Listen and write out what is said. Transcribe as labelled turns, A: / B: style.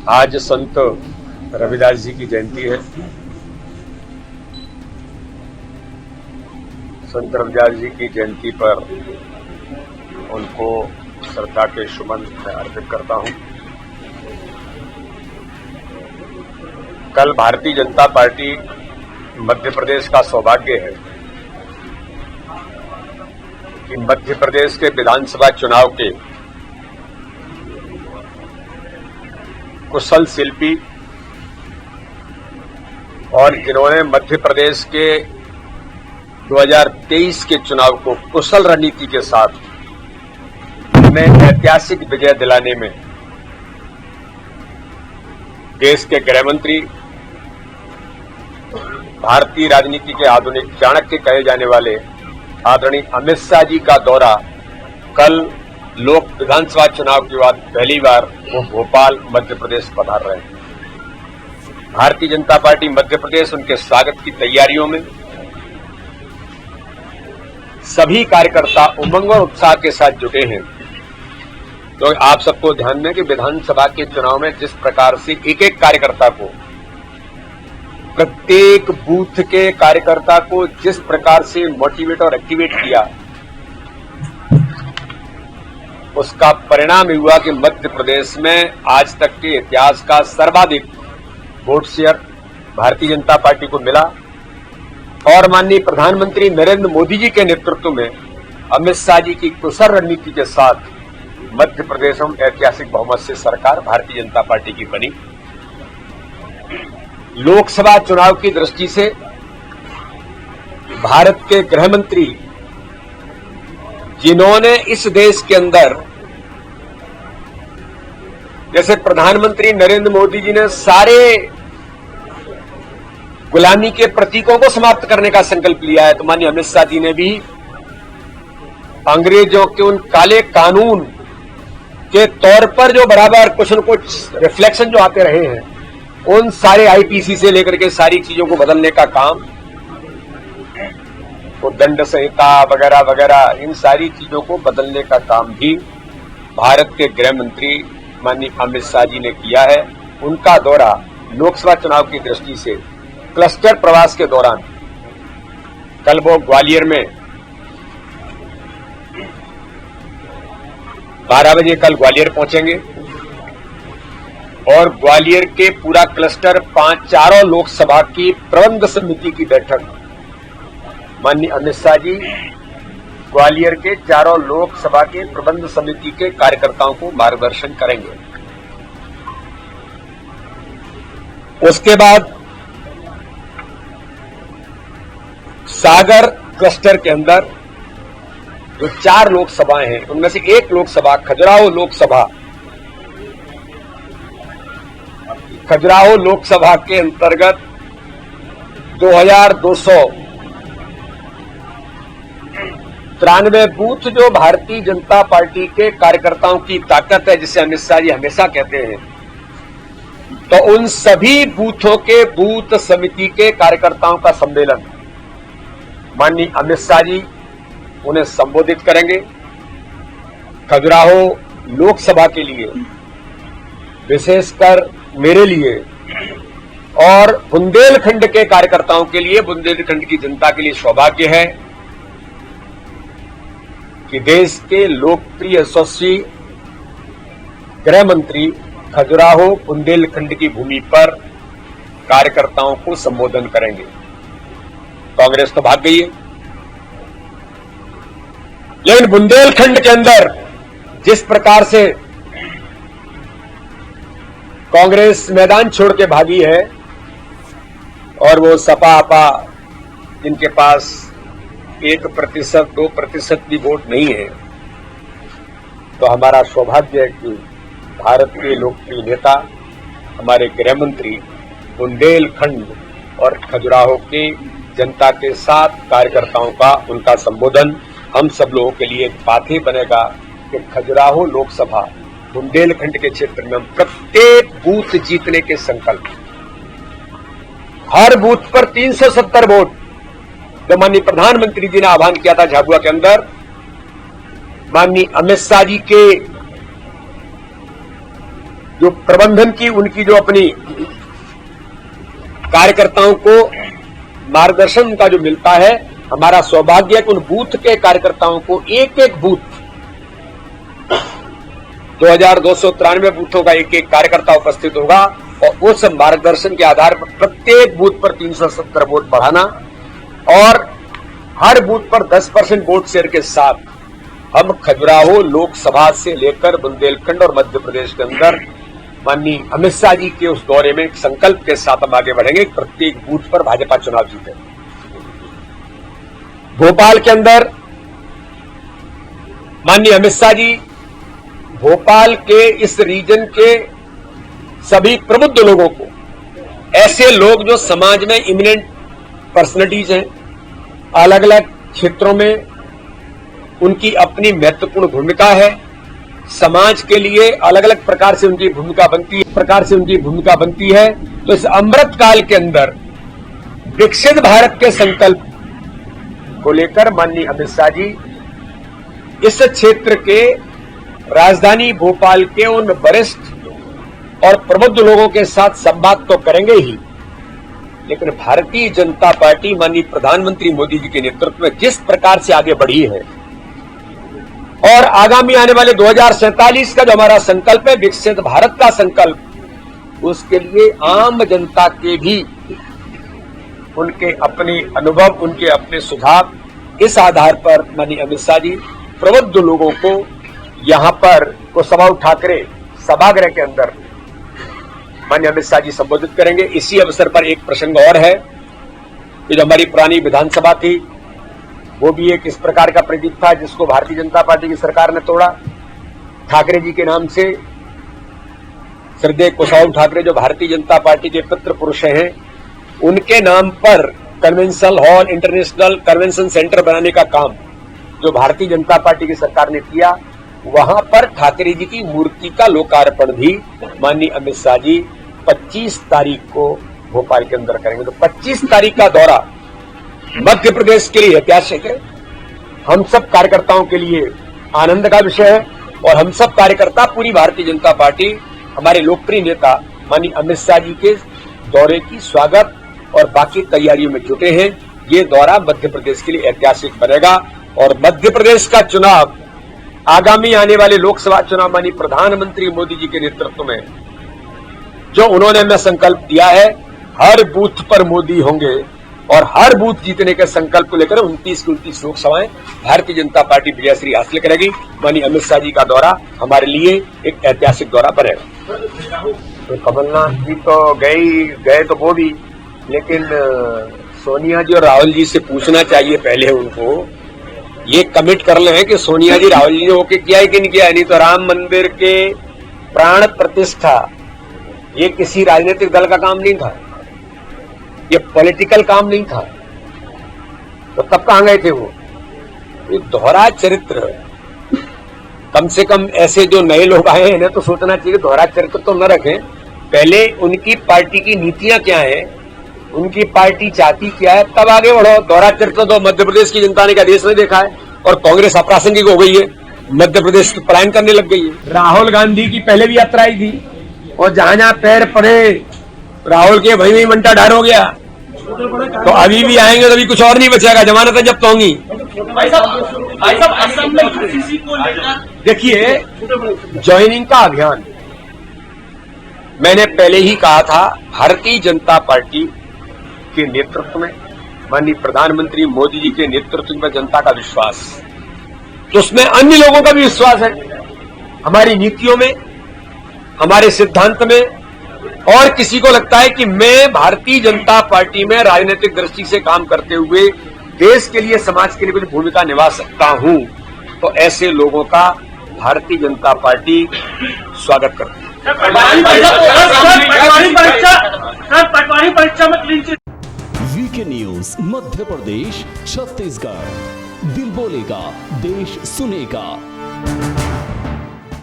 A: आज संत रविदास जी की जयंती है। संत रविदास जी की जयंती पर उनको श्रद्धा के सुमन मैं अर्पित करता हूं। कल भारतीय जनता पार्टी मध्य प्रदेश का सौभाग्य है कि मध्य प्रदेश के विधानसभा चुनाव के कुशल शिल्पी और जिन्होंने मध्य प्रदेश के 2023 के चुनाव को कुशल रणनीति के साथ हमें ऐतिहासिक विजय दिलाने में देश के गृह मंत्री, भारतीय राजनीति के आधुनिक चाणक्य कहे जाने वाले आदरणीय अमित शाह जी का दौरा कल लोक विधानसभा चुनाव के बाद पहली बार वो भोपाल मध्य प्रदेश पधार रहे हैं। भारतीय जनता पार्टी मध्य प्रदेश उनके स्वागत की तैयारियों में सभी कार्यकर्ता उमंग और उत्साह के साथ जुटे हैं। तो आप सबको ध्यान में कि विधानसभा के चुनाव में जिस प्रकार से एक एक कार्यकर्ता को, प्रत्येक बूथ के कार्यकर्ता को जिस प्रकार से मोटिवेट और एक्टिवेट किया, उसका परिणाम हुआ कि मध्य प्रदेश में आज तक के इतिहास का सर्वाधिक vote share Bharatiya Janata party को मिला और माननीय प्रधानमंत्री नरेंद्र मोदी जी के नेतृत्व में अमित शाह जी की कुशल रणनीति के साथ मध्य प्रदेश में ऐतिहासिक बहुमत से सरकार भारतीय जनता पार्टी की बनी। लोकसभा चुनाव की दृष्टि से भारत के गृह मंत्री, जिन्होंने इस देश के अंदर, जैसे प्रधानमंत्री नरेंद्र मोदी जी ने सारे गुलामी के प्रतीकों को समाप्त करने का संकल्प लिया है, तो माननीय अमित शाह जी ने भी अंग्रेजों के उन काले कानून के तौर पर जो बराबर कुछ न कुछ रिफ्लेक्शन जो आते रहे हैं, उन सारे आईपीसी से लेकर के सारी चीजों को बदलने का काम, तो दंड संहिता वगैरह वगैरह, इन सारी चीजों को बदलने का काम भी भारत के गृह मंत्री माननीय अमित शाह जी ने किया है। उनका दौरा लोकसभा चुनाव की दृष्टि से क्लस्टर प्रवास के दौरान कल वो ग्वालियर में 12 बजे कल ग्वालियर पहुंचेंगे और ग्वालियर के पूरा क्लस्टर चारों लोकसभा की प्रबंध समिति की बैठक माननीय अमित शाह जी ग्वालियर के चारों लोकसभा के प्रबंध समिति के कार्यकर्ताओं को मार्गदर्शन करेंगे। उसके बाद सागर क्लस्टर के अंदर जो 4 लोकसभाएं हैं, उनमें से एक लोकसभा खजुराहो लोकसभा के अंतर्गत 2293 बूथ जो भारतीय जनता पार्टी के कार्यकर्ताओं की ताकत है, जिसे अमित शाह जी हमेशा कहते हैं, तो उन सभी बूथों के बूथ समिति के कार्यकर्ताओं का सम्मेलन माननीय अमित शाह जी उन्हें संबोधित करेंगे। खजुराहो लोकसभा के लिए, विशेषकर मेरे लिए और बुंदेलखंड के कार्यकर्ताओं के लिए, बुंदेलखंड की जनता के लिए सौभाग्य है कि देश के लोकप्रिय यशस्वी गृह मंत्री खजुराहो बुंदेलखंड की भूमि पर कार्यकर्ताओं को संबोधन करेंगे। कांग्रेस तो भाग गई है, लेकिन बुंदेलखंड के अंदर जिस प्रकार से कांग्रेस मैदान छोड़ के भागी है और वो सपा आपा जिनके पास 1% 2% भी वोट नहीं है, तो हमारा सौभाग्य है कि भारत के लोकप्रिय नेता, हमारे गृह मंत्री बुंदेलखंड और खजुराहो की जनता के साथ कार्यकर्ताओं का उनका संबोधन हम सब लोगों के लिए पाथे बनेगा कि खजुराहो लोकसभा बुंदेलखंड के क्षेत्र में हम प्रत्येक बूथ जीतने के संकल्प, हर बूथ पर 370 वोट, जो माननीय प्रधानमंत्री जी ने आह्वान किया था झाबुआ के अंदर, माननीय अमित शाह जी के जो प्रबंधन की उनकी जो अपनी कार्यकर्ताओं को मार्गदर्शन का जो मिलता है, हमारा सौभाग्य है कि उन बूथ के कार्यकर्ताओं को एक एक बूथ 2293 बूथों का एक एक कार्यकर्ता उपस्थित होगा और उस मार्गदर्शन के आधार पर प्रत्येक बूथ पर 370 वोट बढ़ाना और हर बूथ पर 10% वोट शेयर के साथ हम खजुराहो लोकसभा से लेकर बुंदेलखंड और मध्य प्रदेश के अंदर माननीय अमित शाह जी के उस दौरे में एक संकल्प के साथ हम आगे बढ़ेंगे। प्रत्येक बूथ पर भाजपा चुनाव जीते। भोपाल के अंदर माननीय अमित शाह जी भोपाल के इस रीजन के सभी प्रबुद्ध लोगों को, ऐसे लोग जो समाज में इमिनेंट पर्सनैलिटीज हैं, अलग अलग क्षेत्रों में उनकी अपनी महत्वपूर्ण भूमिका है, समाज के लिए अलग अलग प्रकार से उनकी भूमिका बनती है। तो इस अमृत काल के अंदर विकसित भारत के संकल्प को लेकर माननीय अमित शाह जी इस क्षेत्र के राजधानी भोपाल के उन वरिष्ठ और प्रबुद्ध लोगों के साथ संवाद तो करेंगे ही, लेकिन भारतीय जनता पार्टी माननीय प्रधानमंत्री मोदी जी के नेतृत्व में जिस प्रकार से आगे बढ़ी है और आगामी आने वाले 2047 का जो हमारा संकल्प है, विकसित भारत का संकल्प, उसके लिए आम जनता के भी उनके अपने अनुभव, उनके अपने सुझाव, इस आधार पर माननीय अमित शाह जी प्रबुद्ध लोगों को यहां पर कुशवाहा ठाकरे सभागृह के अंदर माननीय अमित शाह जी संबोधित करेंगे। इसी अवसर पर एक प्रसंग और है कि जो हमारी पुरानी विधानसभा थी, वो भी एक इस प्रकार का प्रतीक था जिसको भारतीय जनता पार्टी की सरकार ने तोड़ा। ठाकरे जी के नाम से श्रद्धेय कुशवाहा ठाकरे जो भारतीय जनता पार्टी के पितृ पुरुष हैं, उनके नाम पर convention hall, international convention centre बनाने का काम जो भारतीय जनता पार्टी की सरकार ने किया, वहां पर ठाकरे जी की मूर्ति का लोकार्पण भी माननीय अमित शाह जी 25 तारीख को भोपाल के अंदर करेंगे। तो 25 तारीख का दौरा मध्य प्रदेश के लिए ऐतिहासिक है, हम सब कार्यकर्ताओं के लिए आनंद का विषय है और हम सब कार्यकर्ता, पूरी भारतीय जनता पार्टी, हमारे लोकप्रिय नेता माननीय अमित शाह जी के दौरे की स्वागत और बाकी तैयारियों में जुटे हैं। ये दौरा मध्य प्रदेश के लिए ऐतिहासिक बनेगा और मध्य प्रदेश का चुनाव, आगामी आने वाले लोकसभा चुनाव माननीय प्रधानमंत्री मोदी जी के नेतृत्व में जो उन्होंने हमें संकल्प दिया है, हर बूथ पर मोदी होंगे और हर बूथ जीतने के संकल्प को लेकर 29 की 29 लोकसभाएं भारतीय जनता पार्टी विजयश्री हासिल करेगी। माननीय अमित शाह जी का दौरा हमारे लिए एक ऐतिहासिक दौरा बनेगा। तो कमलनाथ जी तो गए तो वो भी, लेकिन सोनिया जी और राहुल जी से पूछना चाहिए पहले उनको ये कमिट कर ले कि सोनिया जी राहुल जी ने होके किया है कि नहीं किया है। नहीं तो राम मंदिर के प्राण प्रतिष्ठा ये किसी राजनीतिक दल का काम नहीं था, ये पॉलिटिकल काम नहीं था, तो तब कहां गए थे वो? ये दोहरा चरित्र, कम से कम ऐसे जो नए लोग आए हैं इन्हें तो सोचना चाहिए दोहरा चरित्र तो न रखें। पहले उनकी पार्टी की नीतियां क्या है, उनकी पार्टी चाहती क्या है, तब आगे बढ़ो। दोहरा चरित्र तो मध्य प्रदेश की जनता ने क्या देश में देखा है और कांग्रेस अप्रासंगिक हो गई है, मध्य प्रदेश की पलायन करने लग गई है। राहुल गांधी की पहले भी यात्रा आई थी और जहां जहां पैर पड़े राहुल के वही मंटा ढार हो गया, तो अभी भी आएंगे तो अभी कुछ और नहीं बचेगा, जमानतें जब्त होंगी। देखिए, ज्वाइनिंग का अभियान मैंने पहले ही कहा था, भारतीय जनता पार्टी के नेतृत्व में, माननीय प्रधानमंत्री मोदी जी के नेतृत्व में जनता का विश्वास, तो उसमें अन्य लोगों का भी विश्वास है, हमारी नीतियों में, हमारे सिद्धांत में। और किसी को लगता है कि मैं भारतीय जनता पार्टी में राजनीतिक दृष्टि से काम करते हुए देश के लिए, समाज के लिए कुछ भूमिका निभा सकता हूं, तो ऐसे लोगों का भारतीय जनता पार्टी स्वागत करती है।
B: वीके न्यूज मध्य प्रदेश छत्तीसगढ़, दिल बोलेगा देश सुनेगा।